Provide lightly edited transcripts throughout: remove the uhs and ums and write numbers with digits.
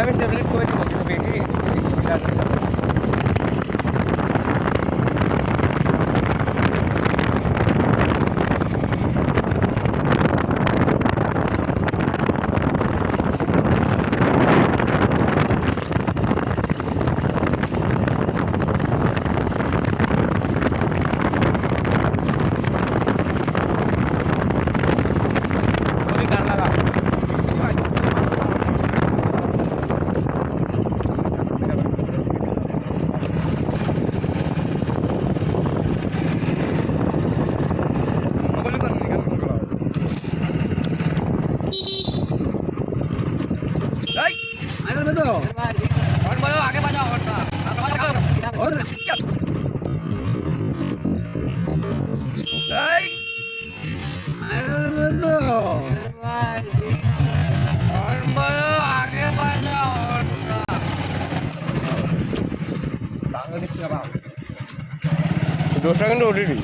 আমি সেভেন করে দিব কিন্তু বেশি লাগবে না। দোষটা কিন্তু ওটিটি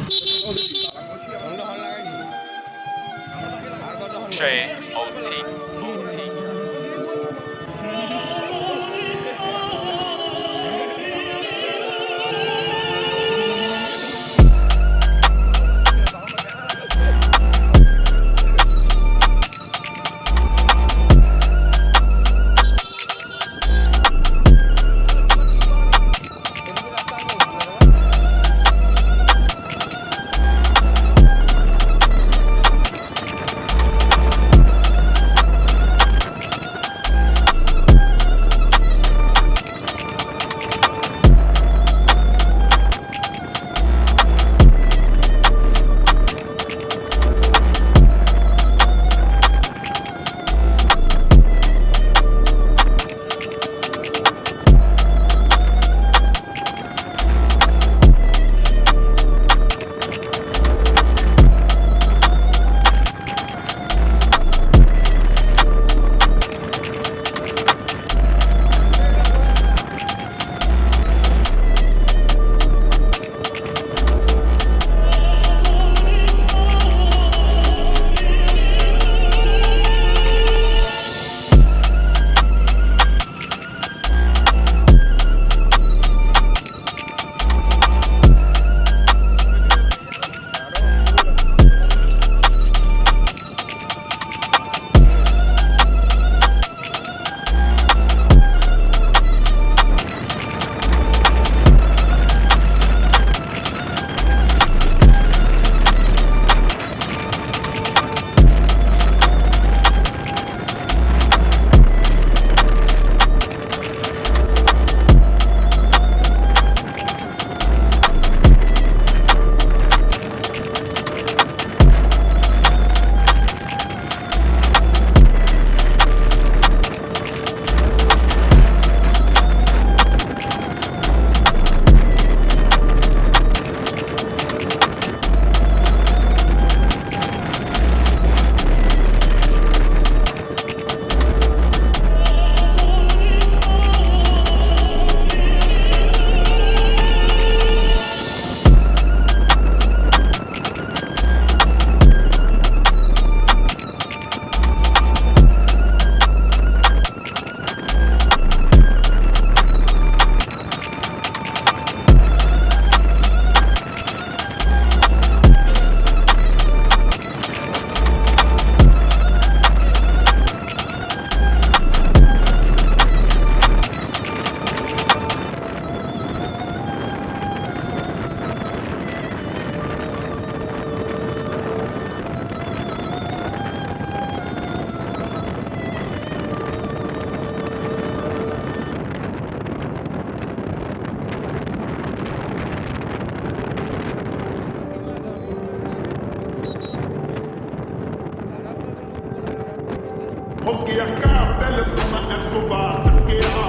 ਹੋ ਗਿਆ ਕਾਤਲ ਤੂੰ ਐਸਕੋਬਾਰ ਟੱਕਿਆ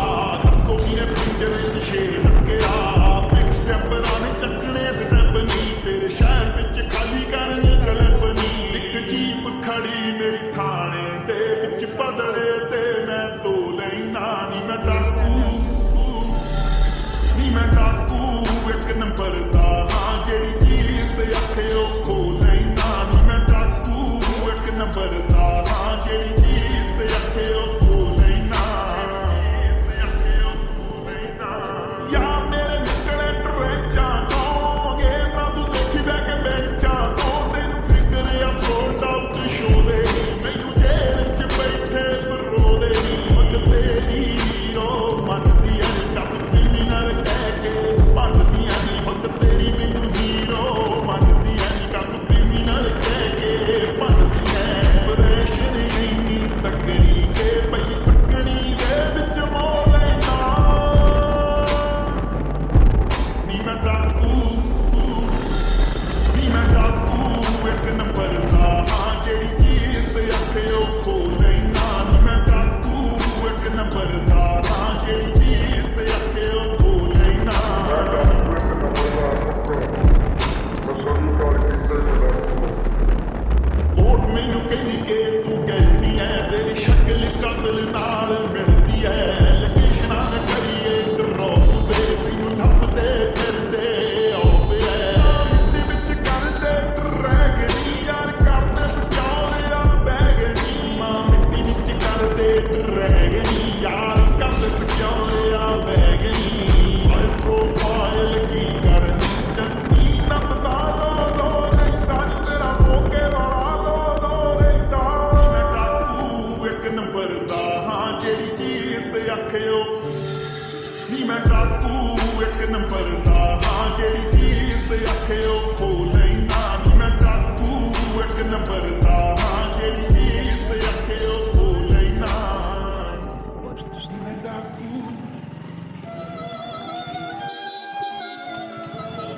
ਦੱਸੋ ਕਿਨੇ ਪਿੰਜਰੇ ਚ ਸ਼ੇਰ ਟੱਕਿਆ ਬਿਗ ਸਟੈਪਰਾਂ ਨੇ ਚੱਕਣੇ ਸਟੈਪ ਨਹੀਂ ਤੇਰੇ ਸ਼ਹਿਰ ਵਿੱਚ ਖਾਲੀ ਕਰਨੀ ਕਲਪਨੀ ਇੱਕ ਜੀਪ ਖੜੀ ਮੇਰੀ ਥਾਣੇ ਦੇ ਵਿੱਚ ਬਦਲੇ ਤੇ ਮੈਂ ਧੋ ਲੈਣਾ ਨੀ ਮੈਂ ਡਾਕੂ ਇੱਕ ਨੰਬਰ ਦਾ ਹਾਂ ਜਿਹੜੀ ਜੀਪ ਤੇ ਅੱਖੇ ਉਹ ਖੋ ਲੈਣਾ ਨੀ ਮੈਂ ਡਾਕੂ ਇੱਕ ਨੰਬਰ ਦਾ ਹਾਂ ਜਿਹੜੀ ਜੀਪ ਤੇ ਅੱਖੇ ਉਹ ਖੋ ਲੈਣਾ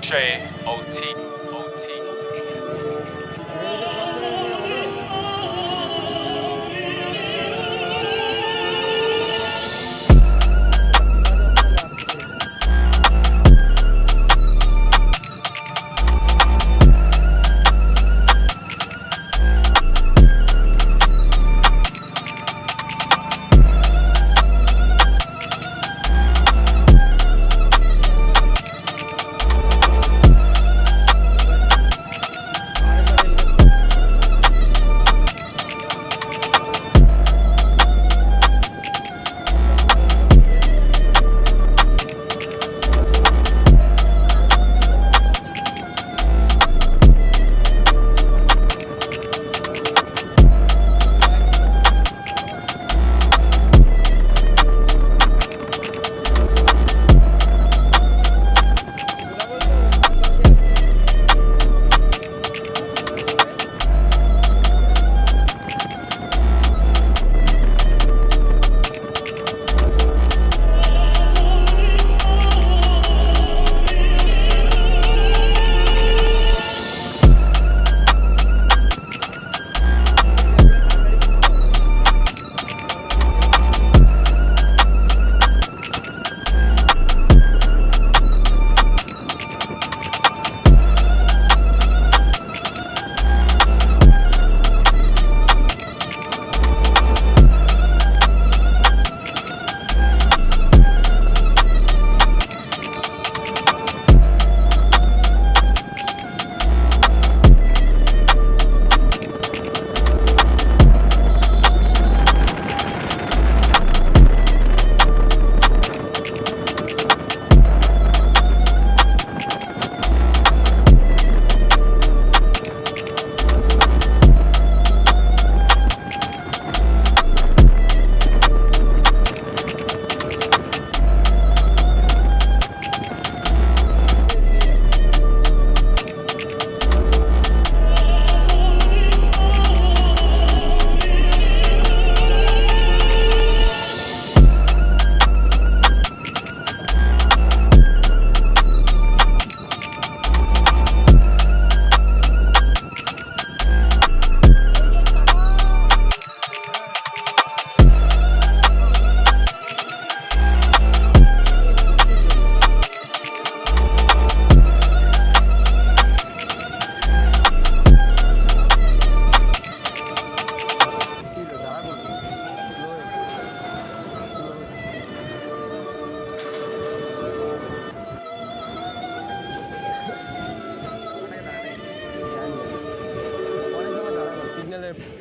Trey, OT, OT.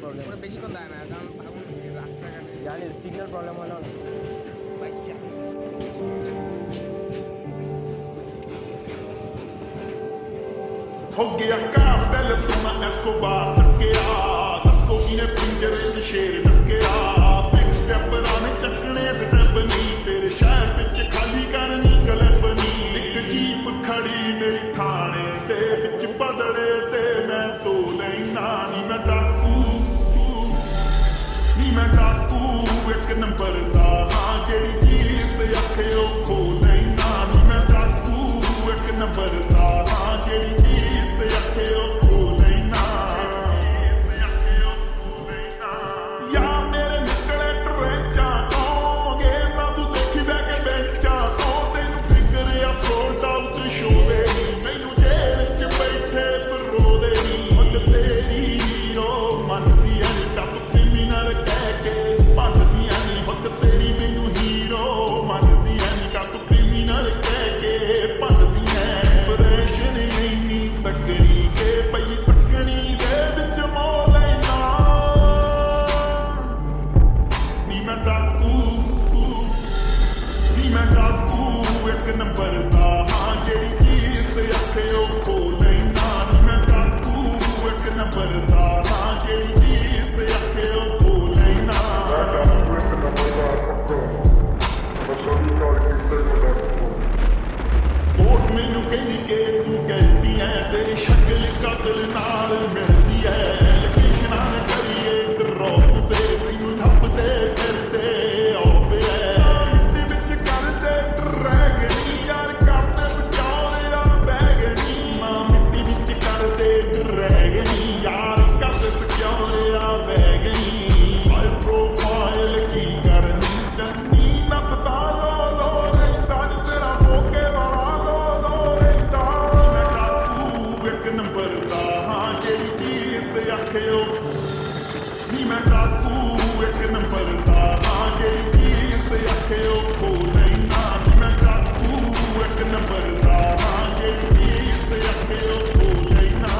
প্রবলেম বেশিক্ষণ দেয় না কারণ এখন রাস্তাঘাটে জানি সিগন্যাল প্রবলেম হলো না বাচ্চা ਹੋ ਗਿਆ ਕਾਬਲ ਤੁਮਾ ਐਸਕੋਬਾਰ ਟੱਕਿਆ ਦੱਸੋ ਕਿਨੇ ਪਿੰਜਰੇ 'ਚ ਸ਼ੇਰ ਟੱਕਿਆ ਬਿਗ ਸਟੈਪਰਾਂ ਨੇ ਚੱਕਣੇ ਸਟੈਪ ਨਹੀਂ ਤੇਰੇ ਸ਼ਹਿਰ ਵਿੱਚ ਖਾਲੀ ਕਰਨੀ ਕਲਪਨੀ ਇੱਕ ਜੀਪ ਖੜੀ ਮੇਰੀ ਥਾਣੇ ਦੇ ਵਿੱਚ ਬਦਲੇ ਤੇ ਮੈਂ ਧੋ ਲੈਣਾ ਨੀ ਮੈਂ ਡਾਕੂ ਇੱਕ ਨੰਬਰ ਦਾ ਹਾਂ ਜਿਹੜੀ ਜੀਪ ਅੱਖਿਓ ਖੋ ਲੈਣਾ ਨੀ ਮੈਂ ਡਾਕੂ ਇੱਕ ਨੰਬਰ ਦਾ ਹਾਂ ਜਿਹੜੀ ਜੀਪ ਅੱਖਿਓ ਖੋ ਲੈਣਾ ਯਾ ਮੇਰੇ ਇੱਕ ਨੰਬਰ ਦਾ ਹਾਂ ਜਿਹੜੀ ਚੀਜ਼ ਤੇ ਆਖਿਓ ਨੀ ਮੈਂ ਡਾਕੂ ਇੱਕ ਨੰਬਰ ਦਾ ਹਾਂ ਜਿਹੜੀ ਚੀਜ਼ ਤੇ ਆਖਿਓ ਖੋ ਲੈਣਾ ਨੀ ਮੈਂ ਡਾਕੂ ਇੱਕ ਨੰਬਰ ਦਾ ਹਾਂ ਜਿਹੜੀ ਚੀਜ਼ ਤੇ ਆਖਿਓ ਖੋ ਲੈਣਾ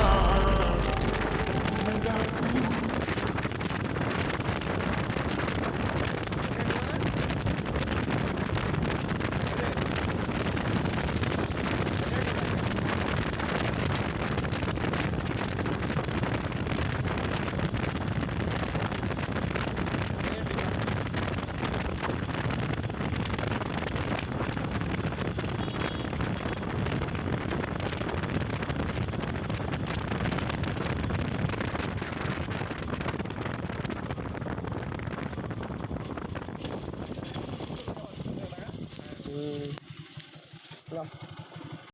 ਨੀ ਮੈਂ ਡਾਕੂ Lang.